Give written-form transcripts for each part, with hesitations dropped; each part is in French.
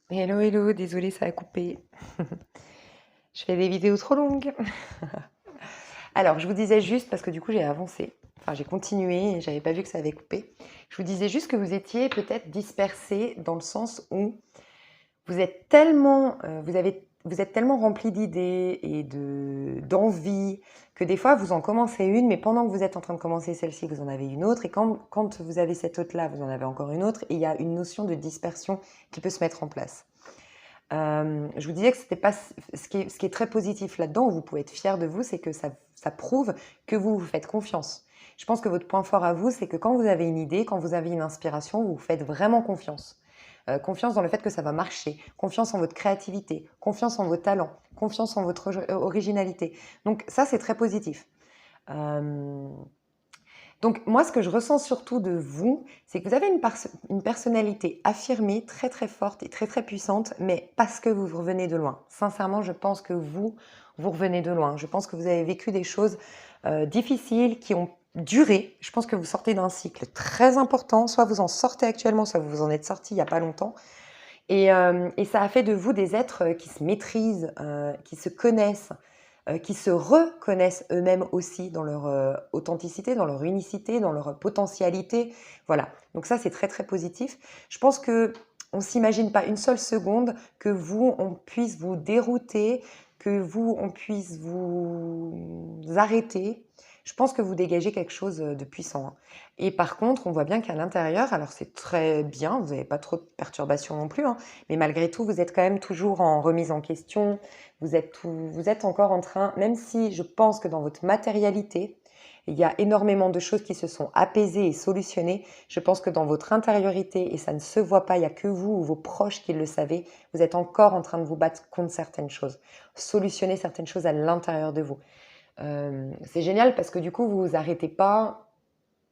Hello, hello, désolée, ça a coupé. Je fais des vidéos trop longues. Alors, je vous disais juste, parce que du coup j'ai avancé, enfin j'ai continué et j'avais pas vu que ça avait coupé. Je vous disais juste que vous étiez peut-être dispersé dans le sens où vous êtes tellement, vous êtes tellement rempli d'idées et d'envie que des fois vous en commencez une, mais pendant que vous êtes en train de commencer celle-ci, vous en avez une autre, et quand vous avez cette autre-là, vous en avez encore une autre, et il y a une notion de dispersion qui peut se mettre en place. Je vous disais que c'était pas ce qui est très positif là-dedans, où vous pouvez être fier de vous, c'est que ça prouve que vous vous faites confiance. Je pense que votre point fort à vous, c'est que quand vous avez une idée, quand vous avez une inspiration, vous vous faites vraiment confiance. Confiance dans le fait que ça va marcher, confiance en votre créativité, confiance en vos talents, confiance en votre originalité. Donc ça, c'est très positif. Euh, donc moi, ce que je ressens surtout de vous, c'est que vous avez une personnalité affirmée, très très forte et très très puissante, mais parce que vous revenez de loin. Sincèrement, je pense que vous revenez de loin. Je pense que vous avez vécu des choses difficiles qui ont duré. Je pense que vous sortez d'un cycle très important. Soit vous en sortez actuellement, soit vous en êtes sorti il n'y a pas longtemps. Et ça a fait de vous des êtres qui se maîtrisent, qui se connaissent, qui se reconnaissent eux-mêmes aussi dans leur authenticité, dans leur unicité, dans leur potentialité. Voilà. Donc ça, c'est très très positif. Je pense que on s'imagine pas une seule seconde que vous, on puisse vous dérouter, que vous, on puisse vous arrêter. Je pense que vous dégagez quelque chose de puissant, hein. Et par contre, on voit bien qu'à l'intérieur, alors c'est très bien, vous n'avez pas trop de perturbations non plus, hein, mais malgré tout, vous êtes quand même toujours en remise en question, vous êtes encore en train, même si je pense que dans votre matérialité, il y a énormément de choses qui se sont apaisées et solutionnées. Je pense que dans votre intériorité, et ça ne se voit pas, il n'y a que vous ou vos proches qui le savez, vous êtes encore en train de vous battre contre certaines choses, solutionner certaines choses à l'intérieur de vous. C'est génial parce que du coup, vous vous arrêtez pas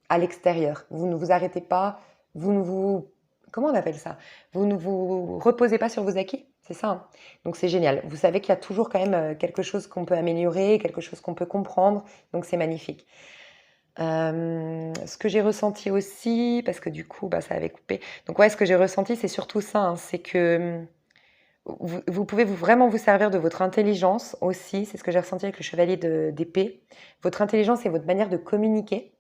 à l'extérieur. Vous ne vous arrêtez pas, vous ne vous... Comment on appelle ça? Vous ne vous reposez pas sur vos acquis, c'est ça, hein. Donc c'est génial. Vous savez qu'il y a toujours quand même quelque chose qu'on peut améliorer, quelque chose qu'on peut comprendre, donc c'est magnifique. Ce que j'ai ressenti aussi, parce que du coup, bah, ça avait coupé. Donc ouais, ce que j'ai ressenti, c'est surtout ça, hein, c'est que vous pouvez vraiment vous servir de votre intelligence aussi. C'est ce que j'ai ressenti avec le chevalier d'épée. Votre intelligence et votre manière de communiquer.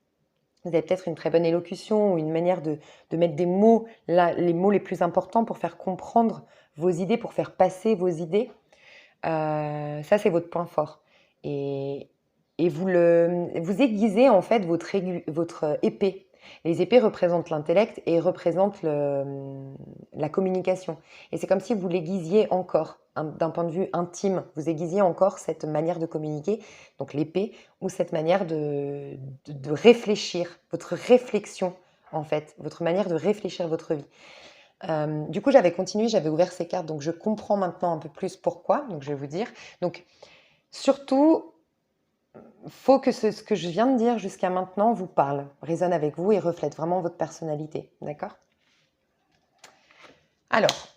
Vous avez peut-être une très bonne élocution ou une manière de mettre des mots, là, les mots les plus importants pour faire comprendre vos idées, pour faire passer vos idées. Ça, c'est votre point fort. Et, et vous aiguisez en fait votre épée. Les épées représentent l'intellect et représentent la communication. Et c'est comme si vous l'aiguisiez encore, d'un point de vue intime. Vous aiguisiez encore cette manière de communiquer, donc l'épée, ou cette manière de réfléchir, votre réflexion en fait, votre manière de réfléchir votre vie. Du coup, j'avais continué, j'avais ouvert ces cartes, donc je comprends maintenant un peu plus pourquoi. Donc, je vais vous dire. Donc, surtout, faut que ce que je viens de dire jusqu'à maintenant vous parle, résonne avec vous et reflète vraiment votre personnalité. D'accord? Alors,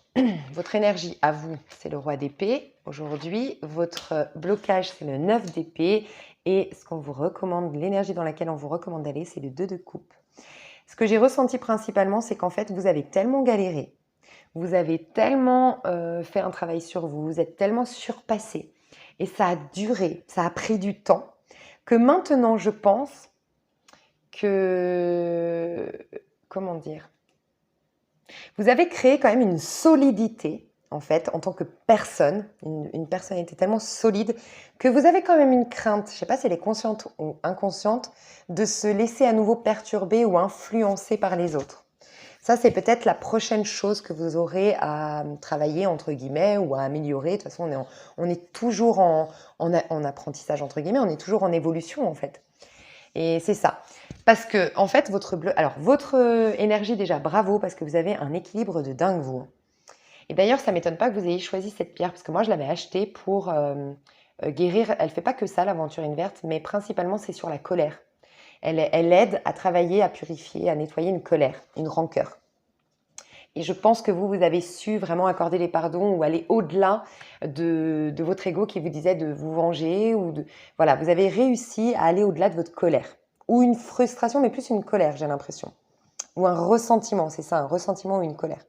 votre énergie à vous, c'est le roi d'épée. Aujourd'hui, votre blocage, c'est le 9 d'épée. Et ce qu'on vous recommande, l'énergie dans laquelle on vous recommande d'aller, c'est le 2 de coupe. Ce que j'ai ressenti principalement, c'est qu'en fait, vous avez tellement galéré, vous avez tellement fait un travail sur vous, vous êtes tellement surpassé, et ça a duré, ça a pris du temps, que maintenant, je pense que... Comment dire? Vous avez créé quand même une solidité, en fait, en tant que personne, une personnalité tellement solide, que vous avez quand même une crainte, je ne sais pas si elle est consciente ou inconsciente, de se laisser à nouveau perturber ou influencer par les autres. Ça, c'est peut-être la prochaine chose que vous aurez à travailler, entre guillemets, ou à améliorer. De toute façon, on est toujours en apprentissage, entre guillemets, on est toujours en évolution, en fait. Et c'est ça. Parce que, en fait, votre bleu. Alors, votre énergie, déjà, bravo, parce que vous avez un équilibre de dingue, vous. Et d'ailleurs, ça m'étonne pas que vous ayez choisi cette pierre, parce que moi, je l'avais achetée pour guérir. Elle fait pas que ça, l'aventurine verte, mais principalement, c'est sur la colère. Elle aide à travailler, à purifier, à nettoyer une colère, une rancœur. Et je pense que vous avez su vraiment accorder les pardons ou aller au-delà de votre ego qui vous disait de vous venger. Voilà, vous avez réussi à aller au-delà de votre colère. Ou une frustration, mais plus une colère, j'ai l'impression. Ou un ressentiment, c'est ça, un ressentiment ou une colère.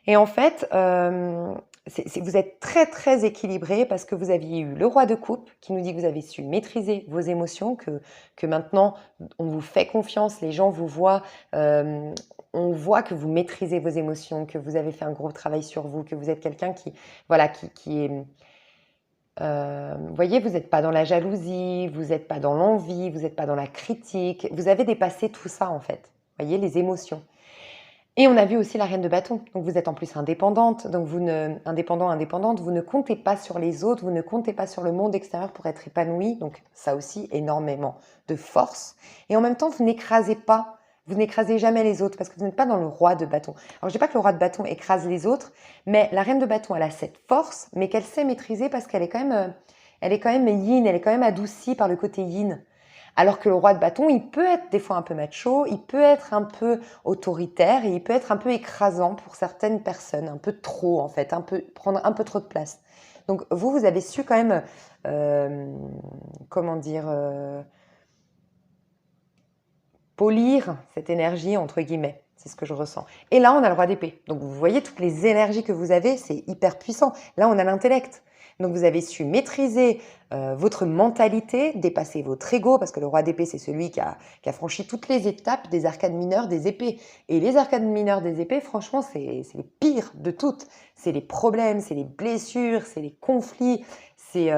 Et en fait, vous êtes très très équilibré parce que vous aviez eu le roi de coupe qui nous dit que vous avez su maîtriser vos émotions, que maintenant on vous fait confiance, les gens vous voient, on voit que vous maîtrisez vos émotions, que vous avez fait un gros travail sur vous, que vous êtes quelqu'un qui, voilà, qui est... vous voyez, vous n'êtes pas dans la jalousie, vous n'êtes pas dans l'envie, vous n'êtes pas dans la critique, vous avez dépassé tout ça en fait, vous voyez, les émotions. Et on a vu aussi la reine de bâton. Donc vous êtes en plus indépendante, donc indépendante, vous ne comptez pas sur les autres, vous ne comptez pas sur le monde extérieur pour être épanoui. Donc ça aussi, énormément de force. Et en même temps, vous n'écrasez jamais les autres parce que vous n'êtes pas dans le roi de bâton. Alors je dis pas que le roi de bâton écrase les autres, mais la reine de bâton, elle a cette force, mais qu'elle sait maîtriser parce qu'elle est elle est quand même yin, elle est quand même adoucie par le côté yin. Alors que le roi de bâton, il peut être des fois un peu macho, il peut être un peu autoritaire et il peut être un peu écrasant pour certaines personnes, un peu trop en fait, prendre un peu trop de place. Donc vous avez su quand même, comment dire, polir cette énergie entre guillemets. C'est ce que je ressens. Et là, on a le roi d'épée. Donc vous voyez toutes les énergies que vous avez, c'est hyper puissant. Là, on a l'intellect. Donc vous avez su maîtriser votre mentalité, dépasser votre ego, parce que le roi d'épée, c'est celui qui a franchi toutes les étapes des arcades mineures des épées. Et les arcades mineures des épées, franchement, c'est les pires de toutes. C'est les problèmes, c'est les blessures, c'est les conflits, c'est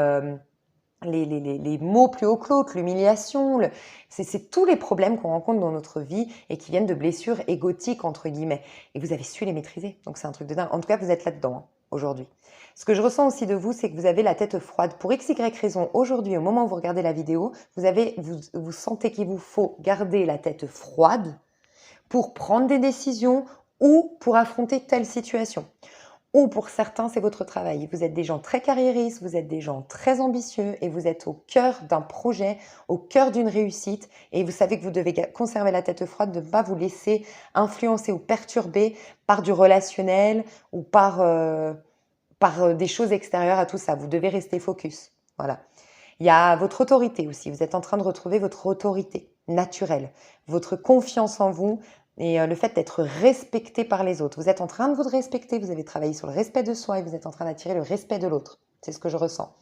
les mots plus haut que l'autre, l'humiliation, c'est tous les problèmes qu'on rencontre dans notre vie et qui viennent de blessures égotiques, entre guillemets. Et vous avez su les maîtriser. Donc c'est un truc de dingue. En tout cas, vous êtes là-dedans hein, aujourd'hui. Ce que je ressens aussi de vous, c'est que vous avez la tête froide. Pour x, y raison, aujourd'hui, au moment où vous regardez la vidéo, vous sentez qu'il vous faut garder la tête froide pour prendre des décisions ou pour affronter telle situation. Ou pour certains, c'est votre travail. Vous êtes des gens très carriéristes, vous êtes des gens très ambitieux et vous êtes au cœur d'un projet, au cœur d'une réussite et vous savez que vous devez conserver la tête froide, de ne pas vous laisser influencer ou perturber par du relationnel ou par des choses extérieures à tout ça. Vous devez rester focus. Voilà. Il y a votre autorité aussi. Vous êtes en train de retrouver votre autorité naturelle, votre confiance en vous et le fait d'être respecté par les autres. Vous êtes en train de vous respecter, vous avez travaillé sur le respect de soi et vous êtes en train d'attirer le respect de l'autre. C'est ce que je ressens.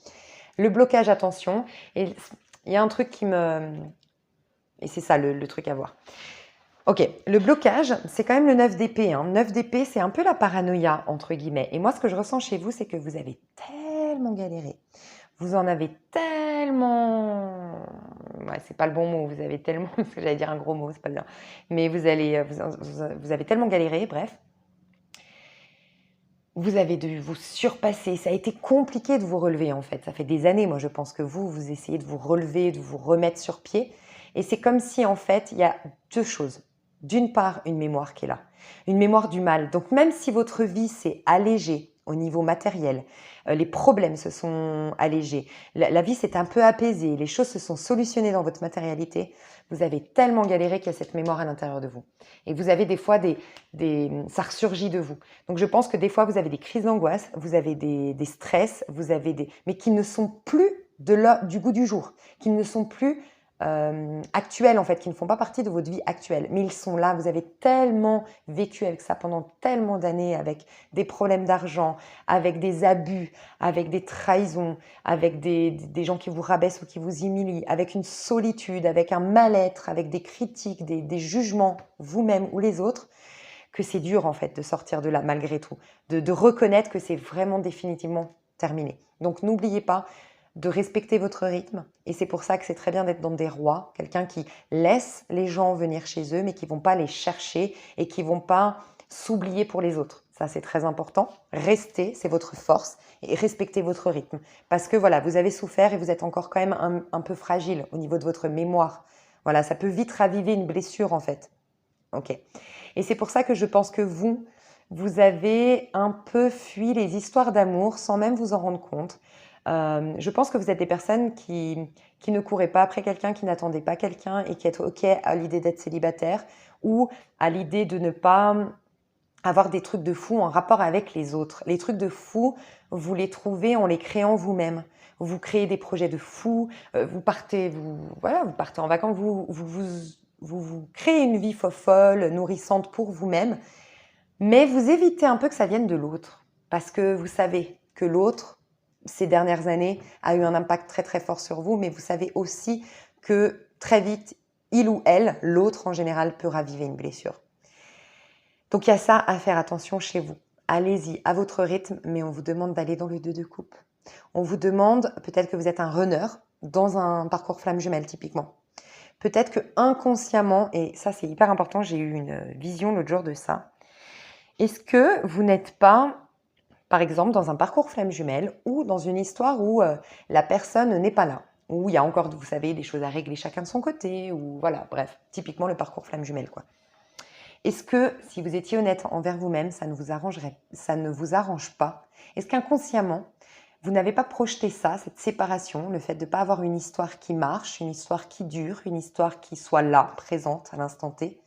Le blocage, attention. Et il y a un truc qui me... Et c'est ça le truc à voir. Ok, le blocage, c'est quand même le 9 d'épée. Hein. 9 d'épée, c'est un peu la paranoïa, entre guillemets. Et moi, ce que je ressens chez vous, c'est que vous avez tellement galéré. Vous en avez tellement... Ouais, c'est pas le bon mot, vous avez tellement... Parce que j'allais dire un gros mot, c'est pas bien. Mais vous avez tellement galéré, bref. Vous avez dû vous surpasser. Ça a été compliqué de vous relever, en fait. Ça fait des années, moi, je pense que vous essayez de vous relever, de vous remettre sur pied. Et c'est comme si, en fait, il y a deux choses. D'une part, une mémoire qui est là. Une mémoire du mal. Donc, même si votre vie s'est allégée au niveau matériel, les problèmes se sont allégés, la vie s'est un peu apaisée, les choses se sont solutionnées dans votre matérialité, vous avez tellement galéré qu'il y a cette mémoire à l'intérieur de vous. Et vous avez des fois ça ressurgit de vous. Donc je pense que des fois vous avez des crises d'angoisse, vous avez des stress, mais qui ne sont plus du goût du jour, qui ne sont plus actuels en fait, qui ne font pas partie de votre vie actuelle, mais ils sont là. Vous avez tellement vécu avec ça pendant tellement d'années, avec des problèmes d'argent, avec des abus, avec des trahisons, avec des gens qui vous rabaissent ou qui vous humilient, avec une solitude, avec un mal-être, avec des critiques, des jugements, vous-même ou les autres, que c'est dur en fait de sortir de là malgré tout, de reconnaître que c'est vraiment définitivement terminé. Donc n'oubliez pas de respecter votre rythme et c'est pour ça que c'est très bien d'être dans des rois, quelqu'un qui laisse les gens venir chez eux mais qui ne vont pas les chercher et qui ne vont pas s'oublier pour les autres. Ça c'est très important. Restez, c'est votre force et respectez votre rythme parce que voilà, vous avez souffert et vous êtes encore quand même un peu fragile au niveau de votre mémoire. Voilà, ça peut vite raviver une blessure en fait. Ok. Et c'est pour ça que je pense que vous avez un peu fui les histoires d'amour sans même vous en rendre compte. Je pense que vous êtes des personnes qui ne couraient pas après quelqu'un, qui n'attendaient pas quelqu'un et qui étaient OK à l'idée d'être célibataire ou à l'idée de ne pas avoir des trucs de fou en rapport avec les autres. Les trucs de fou, vous les trouvez en les créant vous-même. Vous créez des projets de fou, vous partez en vacances, vous créez une vie folle, nourrissante pour vous-même. Mais vous évitez un peu que ça vienne de l'autre, parce que vous savez que l'autre, ces dernières années, a eu un impact très très fort sur vous, mais vous savez aussi que très vite, il ou elle, l'autre en général, peut raviver une blessure. Donc il y a ça à faire attention chez vous. Allez-y à votre rythme, mais on vous demande d'aller dans le 2 de coupe. On vous demande, peut-être que vous êtes un runner dans un parcours flamme jumelle typiquement. Peut-être que inconsciemment, et ça c'est hyper important, j'ai eu une vision l'autre jour de ça. Est-ce que vous n'êtes pas, par exemple, dans un parcours flamme jumelle ou dans une histoire où la personne n'est pas là, où il y a encore, vous savez, des choses à régler chacun de son côté, ou voilà, bref, typiquement le parcours flamme jumelle, quoi. Est-ce que, si vous étiez honnête envers vous-même, ça ne vous arrange pas? Est-ce qu'inconsciemment, vous n'avez pas projeté ça, cette séparation, le fait de ne pas avoir une histoire qui marche, une histoire qui dure, une histoire qui soit là, présente à l'instant T?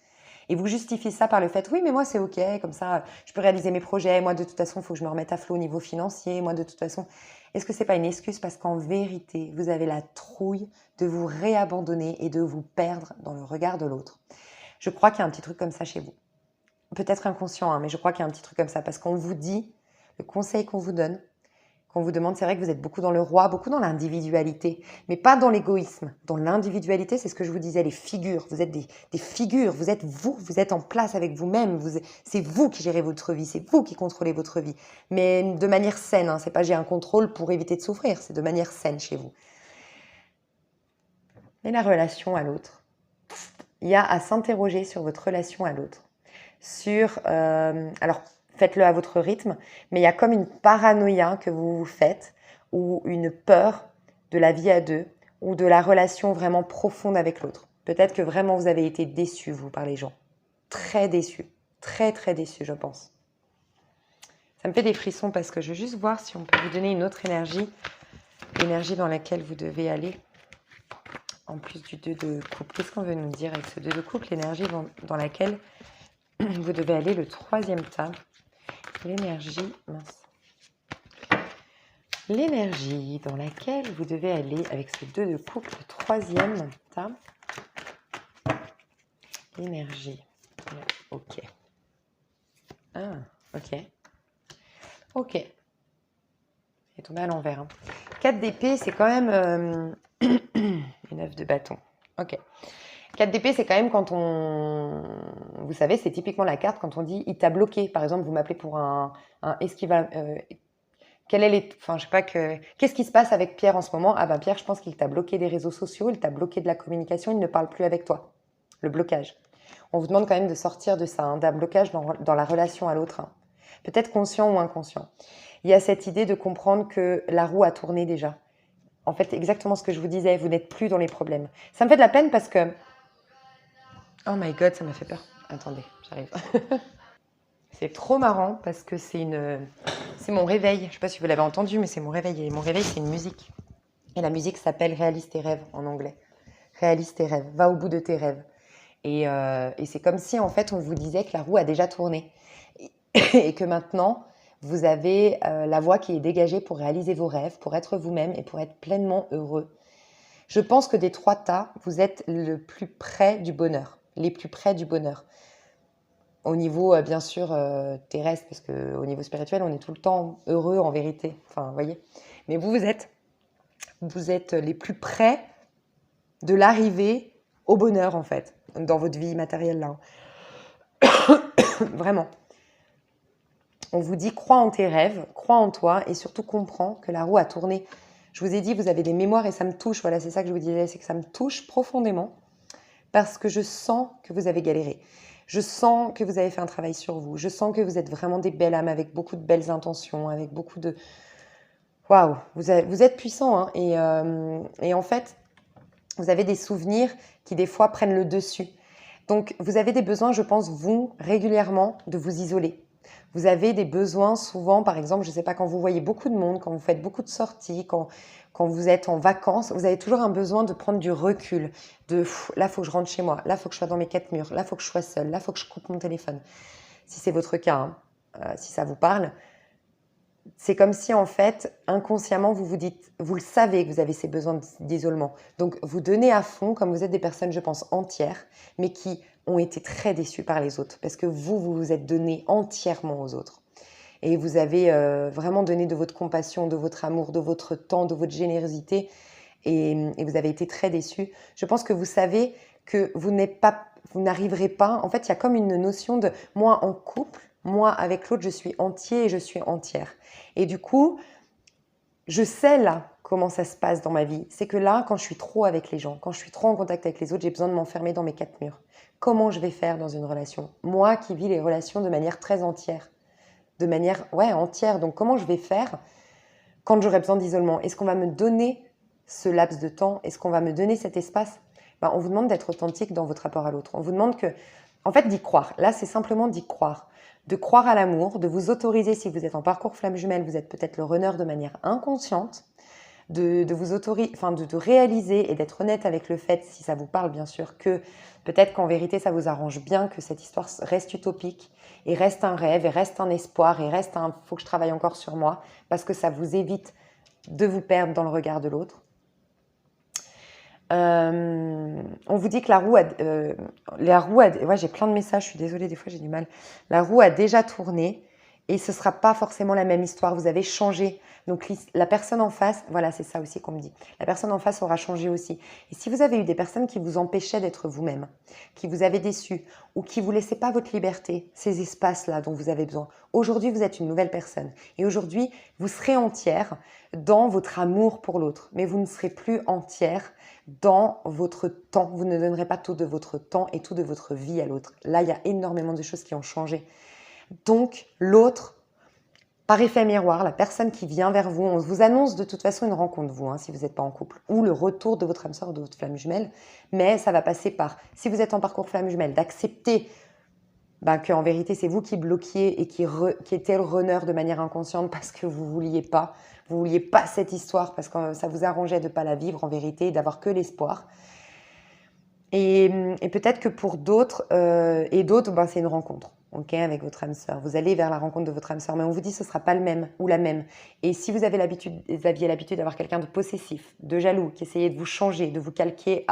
Et vous justifiez ça par le fait, oui, mais moi c'est ok, comme ça je peux réaliser mes projets, moi de toute façon il faut que je me remette à flot au niveau financier, moi de toute façon. Est-ce que c'est pas une excuse parce qu'en vérité, vous avez la trouille de vous réabandonner et de vous perdre dans le regard de l'autre? Je crois qu'il y a un petit truc comme ça chez vous. Peut-être inconscient, hein, mais je crois qu'il y a un petit truc comme ça parce qu'on vous dit, le conseil qu'on vous donne, qu'on vous demande, c'est vrai que vous êtes beaucoup dans le roi, beaucoup dans l'individualité, mais pas dans l'égoïsme. Dans l'individualité, c'est ce que je vous disais, les figures. Vous êtes des figures, vous êtes en place avec vous-même. C'est vous qui gérez votre vie, c'est vous qui contrôlez votre vie. Mais de manière saine, hein, c'est pas j'ai un contrôle pour éviter de souffrir, c'est de manière saine chez vous. Mais la relation à l'autre, il y a à s'interroger sur votre relation à l'autre. Alors, faites-le à votre rythme, mais il y a comme une paranoïa que vous vous faites ou une peur de la vie à deux ou de la relation vraiment profonde avec l'autre. Peut-être que vraiment vous avez été déçu, vous, par les gens. Très déçu. Très, très déçu, je pense. Ça me fait des frissons parce que je veux juste voir si on peut vous donner une autre énergie. L'énergie dans laquelle vous devez aller. En plus du 2 de coupe. Qu'est-ce qu'on veut nous dire avec ce 2 de coupe? L'énergie dans laquelle vous devez aller, le 3e tas. L'énergie, mince. L'énergie dans laquelle vous devez aller avec ce 2 de coupe, le 3e tas. L'énergie. Ok. Ah, ok. Ok. Il est tombé à l'envers. Hein. 4 d'épée, c'est quand même... et 9 de bâton. Ok. 4 d'épée, c'est quand même quand on... Vous savez, c'est typiquement la carte quand on dit « il t'a bloqué ». Par exemple, vous m'appelez pour un est-ce qu'il va... quel est les... Enfin, je sais pas que... Qu'est-ce qui se passe avec Pierre en ce moment? Ah ben Pierre, je pense qu'il t'a bloqué des réseaux sociaux, il t'a bloqué de la communication, il ne parle plus avec toi. Le blocage. On vous demande quand même de sortir de ça, hein, d'un blocage dans la relation à l'autre. Hein. Peut-être conscient ou inconscient. Il y a cette idée de comprendre que la roue a tourné déjà. En fait, exactement ce que je vous disais, vous n'êtes plus dans les problèmes. Ça me fait de la peine parce que... Oh my god, ça m'a fait peur. Attendez, j'arrive. C'est trop marrant parce que c'est mon réveil. Je ne sais pas si vous l'avez entendu, mais c'est mon réveil. Et mon réveil, c'est une musique. Et la musique s'appelle Réalise tes rêves en anglais. Réalise tes rêves. Va au bout de tes rêves. Et c'est comme si, en fait, on vous disait que la roue a déjà tourné. Et que maintenant, vous avez la voie qui est dégagée pour réaliser vos rêves, pour être vous-même et pour être pleinement heureux. Je pense que des 3 tas, vous êtes le plus près du bonheur. Les plus près du bonheur. Au niveau, bien sûr, terrestre, parce qu'au niveau spirituel, on est tout le temps heureux en vérité. Enfin, vous voyez. Mais vous êtes les plus près de l'arrivée au bonheur, en fait, dans votre vie matérielle, là. Vraiment. On vous dit, crois en tes rêves, crois en toi, et surtout comprends que la roue a tourné. Je vous ai dit, vous avez des mémoires, et ça me touche. Voilà, c'est ça que je vous disais, c'est que ça me touche profondément, parce que je sens que vous avez galéré. Je sens que vous avez fait un travail sur vous. Je sens que vous êtes vraiment des belles âmes avec beaucoup de belles intentions, avec beaucoup de... Waouh, vous êtes puissants. Hein, et en fait, vous avez des souvenirs qui, des fois, prennent le dessus. Donc, vous avez des besoins, je pense, vous, régulièrement, de vous isoler. Vous avez des besoins souvent, par exemple, je ne sais pas, quand vous voyez beaucoup de monde, quand vous faites beaucoup de sorties, quand vous êtes en vacances, vous avez toujours un besoin de prendre du recul. Là, il faut que je rentre chez moi. Là, il faut que je sois dans mes 4 murs. Là, il faut que je sois seule. Là, il faut que je coupe mon téléphone. Si c'est votre cas, hein, si ça vous parle, c'est comme si en fait, inconsciemment, vous vous dites, vous le savez que vous avez ces besoins d'isolement. Donc, vous donnez à fond, comme vous êtes des personnes, je pense, entières, mais qui ont été très déçues par les autres, parce que vous vous êtes donné entièrement aux autres. Et vous avez vraiment donné de votre compassion, de votre amour, de votre temps, de votre générosité, et vous avez été très déçus. Je pense que vous savez que vous n'arriverez pas. En fait, il y a comme une notion de moi en couple, moi avec l'autre, je suis entier et je suis entière. Et du coup, je sais là comment ça se passe dans ma vie. C'est que là, quand je suis trop avec les gens, quand je suis trop en contact avec les autres, j'ai besoin de m'enfermer dans mes quatre murs. Comment je vais faire dans une relation? Moi qui vis les relations de manière très entière. De manière, entière. Donc, comment je vais faire quand j'aurai besoin d'isolement? Est-ce qu'on va me donner ce laps de temps? Est-ce qu'on va me donner cet espace? On vous demande d'être authentique dans votre rapport à l'autre. On vous demande en fait, d'y croire. Là, c'est simplement d'y croire. De croire à l'amour, de vous autoriser, si vous êtes en parcours flamme jumelle, vous êtes peut-être le runner de manière inconsciente, de vous autoriser, de réaliser et d'être honnête avec le fait, si ça vous parle bien sûr, que peut-être qu'en vérité, ça vous arrange bien que cette histoire reste utopique et reste un rêve et reste un espoir et reste un « faut que je travaille encore sur moi » parce que ça vous évite de vous perdre dans le regard de l'autre. On vous dit que j'ai plein de messages, je suis désolée, des fois j'ai du mal. La roue a déjà tourné et ce ne sera pas forcément la même histoire, vous avez changé. Donc la personne en face, voilà, c'est ça aussi qu'on me dit. La personne en face aura changé aussi. Et si vous avez eu des personnes qui vous empêchaient d'être vous-même, qui vous avaient déçu ou qui ne vous laissaient pas votre liberté, ces espaces-là dont vous avez besoin, aujourd'hui vous êtes une nouvelle personne. Et aujourd'hui, vous serez entière dans votre amour pour l'autre, mais vous ne serez plus entière dans votre temps. Vous ne donnerez pas tout de votre temps et tout de votre vie à l'autre. Là, il y a énormément de choses qui ont changé. Donc, l'autre, par effet miroir, la personne qui vient vers vous, on vous annonce de toute façon une rencontre, vous, si vous n'êtes pas en couple, ou le retour de votre âme sœur ou de votre flamme jumelle, mais ça va passer par, si vous êtes en parcours flamme jumelle, d'accepter qu'en vérité, c'est vous qui bloquiez et qui étiez le runner de manière inconsciente parce que vous vouliez pas cette histoire, parce que ça vous arrangeait de ne pas la vivre en vérité, d'avoir que l'espoir. Et peut-être que pour d'autres, c'est une rencontre, avec votre âme sœur. Vous allez vers la rencontre de votre ame sœur, mais on vous dit que ce ne sera pas le même ou la même. Et si vous aviez l'habitude d'avoir quelqu'un de possessif, de jaloux, qui essayait de vous changer, de vous calquer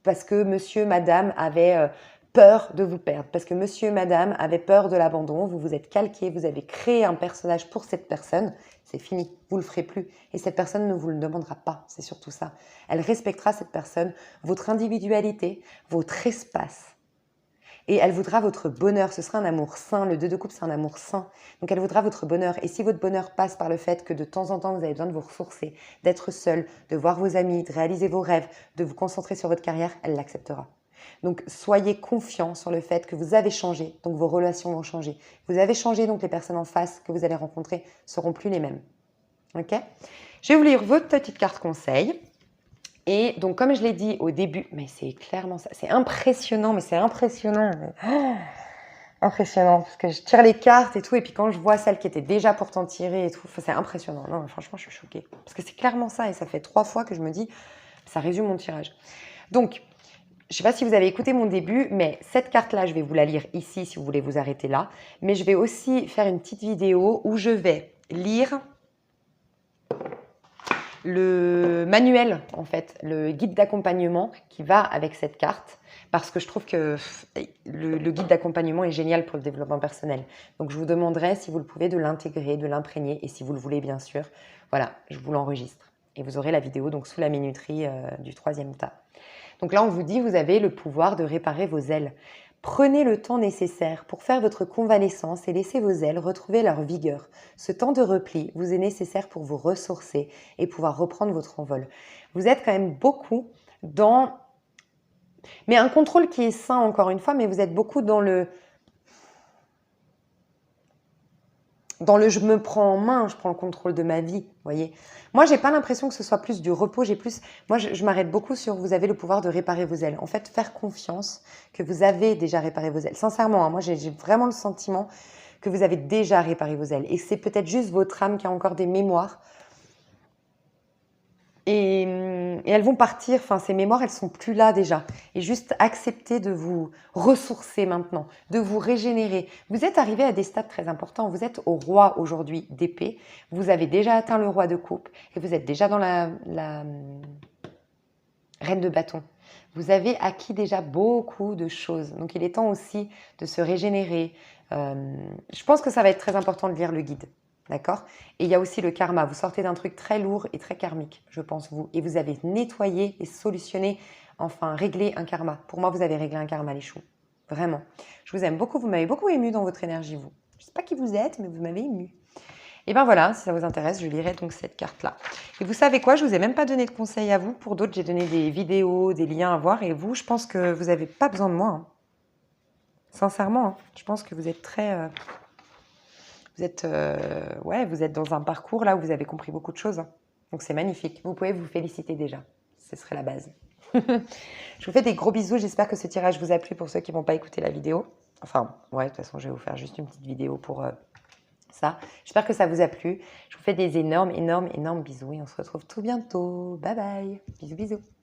parce que monsieur, madame avait peur de vous perdre, parce que monsieur, madame avait peur de l'abandon, vous vous êtes calqué, vous avez créé un personnage pour cette personne, c'est fini, vous ne le ferez plus. Et cette personne ne vous le demandera pas, c'est surtout ça. Elle respectera, cette personne, votre individualité, votre espace. Et elle voudra votre bonheur, ce sera un amour sain, le 2 de coupe c'est un amour sain. Donc elle voudra votre bonheur. Et si votre bonheur passe par le fait que de temps en temps vous avez besoin de vous ressourcer, d'être seul, de voir vos amis, de réaliser vos rêves, de vous concentrer sur votre carrière, elle l'acceptera. Donc soyez confiants sur le fait que vous avez changé, donc vos relations vont changer. Vous avez changé, donc les personnes en face que vous allez rencontrer ne seront plus les mêmes. Ok ? Je vais vous lire votre petite carte conseil. Et donc, comme je l'ai dit au début, mais c'est clairement ça, c'est impressionnant, impressionnant, parce que je tire les cartes et tout, et puis quand je vois celles qui étaient déjà pourtant tirées et tout, c'est impressionnant. Non, franchement, je suis choquée, parce que c'est clairement ça, et ça fait 3 fois que je me dis, ça résume mon tirage. Donc, je ne sais pas si vous avez écouté mon début, mais cette carte-là, je vais vous la lire ici si vous voulez vous arrêter là, mais je vais aussi faire une petite vidéo où je vais lire le manuel, en fait, le guide d'accompagnement qui va avec cette carte, parce que je trouve que le guide d'accompagnement est génial pour le développement personnel. Donc, je vous demanderai, si vous le pouvez, de l'intégrer, de l'imprégner, et si vous le voulez, bien sûr, voilà, je vous l'enregistre. Et vous aurez la vidéo donc sous la minuterie du 3e tas. Donc là, on vous dit, vous avez le pouvoir de réparer vos ailes. Prenez le temps nécessaire pour faire votre convalescence et laisser vos ailes retrouver leur vigueur. Ce temps de repli vous est nécessaire pour vous ressourcer et pouvoir reprendre votre envol. Vous êtes quand même beaucoup dans... Mais un contrôle qui est sain, encore une fois, mais vous êtes beaucoup dans le je me prends en main, je prends le contrôle de ma vie, voyez. Moi, j'ai pas l'impression que ce soit plus du repos, moi, je m'arrête beaucoup sur vous avez le pouvoir de réparer vos ailes. En fait, faire confiance que vous avez déjà réparé vos ailes. Sincèrement, moi, j'ai vraiment le sentiment que vous avez déjà réparé vos ailes. Et c'est peut-être juste votre âme qui a encore des mémoires et elles vont partir, enfin ces mémoires, elles sont plus là déjà. Et juste accepter de vous ressourcer maintenant, de vous régénérer. Vous êtes arrivé à des stades très importants. Vous êtes au roi aujourd'hui d'épée. Vous avez déjà atteint le roi de coupe et vous êtes déjà dans la reine de bâton. Vous avez acquis déjà beaucoup de choses. Donc il est temps aussi de se régénérer. Je pense que ça va être très important de lire le guide. D'accord? Et il y a aussi le karma. Vous sortez d'un truc très lourd et très karmique, je pense, vous. Et vous avez nettoyé et solutionné, enfin, réglé un karma. Pour moi, vous avez réglé un karma, les choux. Vraiment. Je vous aime beaucoup. Vous m'avez beaucoup ému dans votre énergie, vous. Je ne sais pas qui vous êtes, mais vous m'avez ému. Et ben voilà, si ça vous intéresse, je lirai donc cette carte-là. Et vous savez quoi? Je vous ai même pas donné de conseils à vous. Pour d'autres, j'ai donné des vidéos, des liens à voir. Et vous, je pense que vous n'avez pas besoin de moi. Hein. Sincèrement, hein. Je pense que vous êtes très... vous êtes dans un parcours là où vous avez compris beaucoup de choses. Hein. Donc c'est magnifique. Vous pouvez vous féliciter déjà. Ce serait la base. Je vous fais des gros bisous. J'espère que ce tirage vous a plu pour ceux qui ne vont pas écouter la vidéo. Enfin, ouais, de toute façon, je vais vous faire juste une petite vidéo pour ça. J'espère que ça vous a plu. Je vous fais des énormes, énormes, énormes bisous et on se retrouve tout bientôt. Bye bye. Bisous, bisous.